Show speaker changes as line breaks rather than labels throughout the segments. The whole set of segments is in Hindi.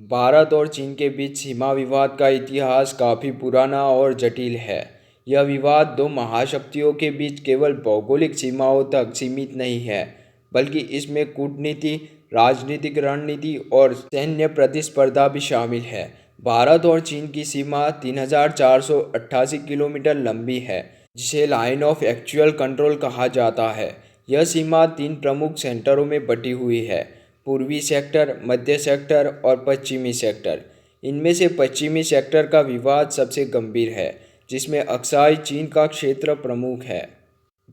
भारत और चीन के बीच सीमा विवाद का इतिहास काफ़ी पुराना और जटिल है। यह विवाद दो महाशक्तियों के बीच केवल भौगोलिक सीमाओं तक सीमित नहीं है, बल्कि इसमें कूटनीति, राजनीतिक रणनीति और सैन्य प्रतिस्पर्धा भी शामिल है। भारत और चीन की सीमा 3,488 किलोमीटर लंबी है, जिसे लाइन ऑफ एक्चुअल कंट्रोल कहा जाता है। यह सीमा तीन प्रमुख सेक्टरों में बटी हुई है: पूर्वी सेक्टर, मध्य सेक्टर और पश्चिमी सेक्टर। इनमें से पश्चिमी सेक्टर का विवाद सबसे गंभीर है, जिसमें अक्साई चीन का क्षेत्र प्रमुख है।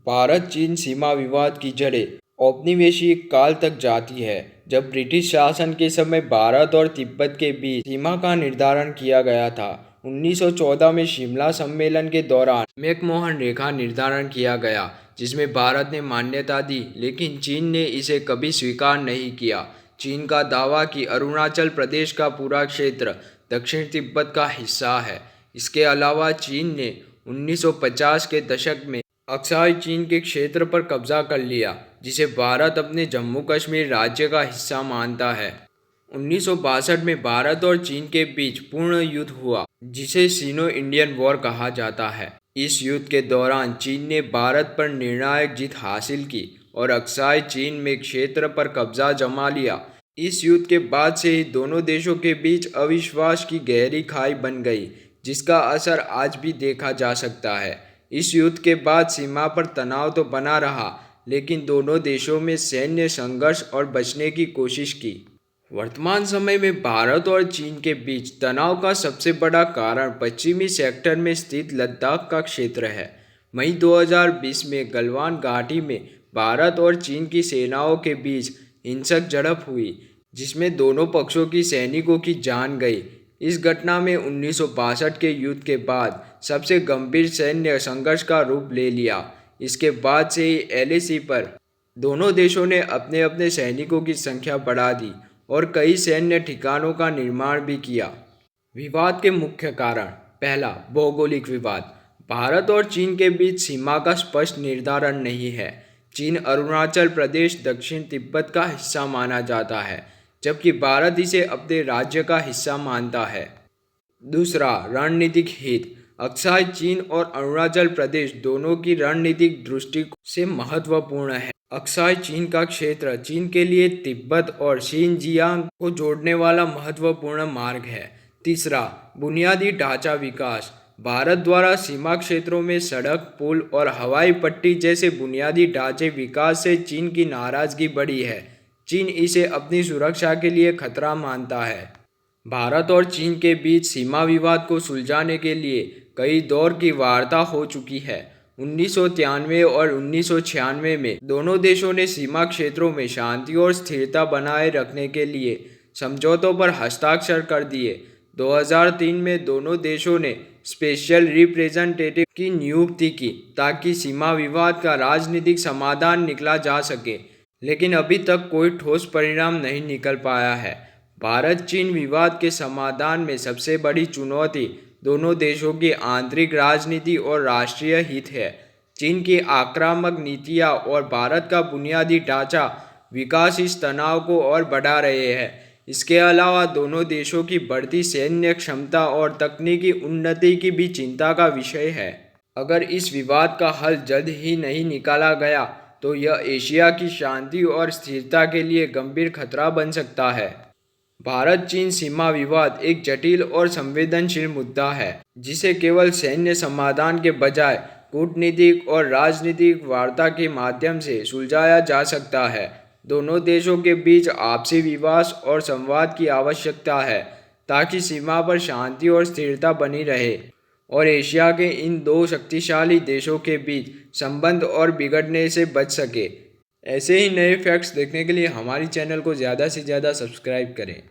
भारत चीन सीमा विवाद की जड़ें औपनिवेशिक काल तक जाती है, जब ब्रिटिश शासन के समय भारत और तिब्बत के बीच सीमा का निर्धारण किया गया था। 1914 में शिमला सम्मेलन के दौरान मैकमोहन रेखा निर्धारण किया गया, जिसमें भारत ने मान्यता दी, लेकिन चीन ने इसे कभी स्वीकार नहीं किया। चीन का दावा कि अरुणाचल प्रदेश का पूरा क्षेत्र दक्षिण तिब्बत का हिस्सा है। इसके अलावा चीन ने 1950 के दशक में अक्साई चीन के क्षेत्र पर कब्जा कर लिया, जिसे भारत अपने जम्मू कश्मीर राज्य का हिस्सा मानता है। 1962 में भारत और चीन के बीच पूर्ण युद्ध हुआ, जिसे सिनो इंडियन वॉर कहा जाता है। इस युद्ध के दौरान चीन ने भारत पर निर्णायक जीत हासिल की और अक्साई चीन में क्षेत्र पर कब्जा जमा लिया। इस युद्ध के बाद से ही दोनों देशों के बीच अविश्वास की गहरी खाई बन गई, जिसका असर आज भी देखा जा सकता है। इस युद्ध के बाद सीमा पर तनाव तो बना रहा, लेकिन दोनों देशों में सैन्य संघर्ष और बचने की कोशिश की। वर्तमान समय में भारत और चीन के बीच तनाव का सबसे बड़ा कारण पश्चिमी सेक्टर में स्थित लद्दाख का क्षेत्र है। मई 2020 में गलवान घाटी में भारत और चीन की सेनाओं के बीच हिंसक झड़प हुई, जिसमें दोनों पक्षों की सैनिकों की जान गई। इस घटना में 1962 के युद्ध के बाद सबसे गंभीर सैन्य संघर्ष का रूप ले लिया। इसके बाद से ही एलएसी पर दोनों देशों ने अपने अपने सैनिकों की संख्या बढ़ा दी और कई सैन्य ठिकानों का निर्माण भी किया। विवाद के मुख्य कारण: पहला, भौगोलिक विवाद। भारत और चीन के बीच सीमा का स्पष्ट निर्धारण नहीं है। चीन अरुणाचल प्रदेश दक्षिण तिब्बत का हिस्सा माना जाता है, जबकि भारत इसे अपने राज्य का हिस्सा मानता है। दूसरा, रणनीतिक हित। अक्साई चीन और अरुणाचल प्रदेश दोनों की रणनीतिक दृष्टि से महत्वपूर्ण है। अक्साई चीन का क्षेत्र चीन के लिए तिब्बत और शिनजियांग को जोड़ने वाला महत्वपूर्ण मार्ग है। तीसरा, बुनियादी ढांचा विकास। भारत द्वारा सीमा क्षेत्रों में सड़क, पुल और हवाई पट्टी जैसे बुनियादी ढांचे विकास से चीन की नाराजगी बढ़ी है। चीन इसे अपनी सुरक्षा के लिए खतरा मानता है। भारत और चीन के बीच सीमा विवाद को सुलझाने के लिए कई दौर की वार्ता हो चुकी है। 1993 और 1996 में दोनों देशों ने सीमा क्षेत्रों में शांति और स्थिरता बनाए रखने के लिए समझौतों पर हस्ताक्षर कर दिए। 2003 में दोनों देशों ने स्पेशल रिप्रेजेंटेटिव की नियुक्ति की, ताकि सीमा विवाद का राजनीतिक समाधान निकाला जा सके, लेकिन अभी तक कोई ठोस परिणाम नहीं निकल पाया है। भारत चीन विवाद के समाधान में सबसे बड़ी चुनौती दोनों देशों की आंतरिक राजनीति और राष्ट्रीय हित है। चीन की आक्रामक नीतियां और भारत का बुनियादी ढांचा विकास इस तनाव को और बढ़ा रहे हैं। इसके अलावा दोनों देशों की बढ़ती सैन्य क्षमता और तकनीकी उन्नति की भी चिंता का विषय है। अगर इस विवाद का हल जल्द ही नहीं निकाला गया, तो यह एशिया की शांति और स्थिरता के लिए गंभीर खतरा बन सकता है। भारत चीन सीमा विवाद एक जटिल और संवेदनशील मुद्दा है, जिसे केवल सैन्य समाधान के बजाय कूटनीतिक और राजनीतिक वार्ता के माध्यम से सुलझाया जा सकता है। दोनों देशों के बीच आपसी विश्वास और संवाद की आवश्यकता है, ताकि सीमा पर शांति और स्थिरता बनी रहे और एशिया के इन दो शक्तिशाली देशों के बीच संबंध और बिगड़ने से बच सके। ऐसे ही नए फैक्ट्स देखने के लिए हमारी चैनल को ज़्यादा से ज़्यादा सब्सक्राइब करें।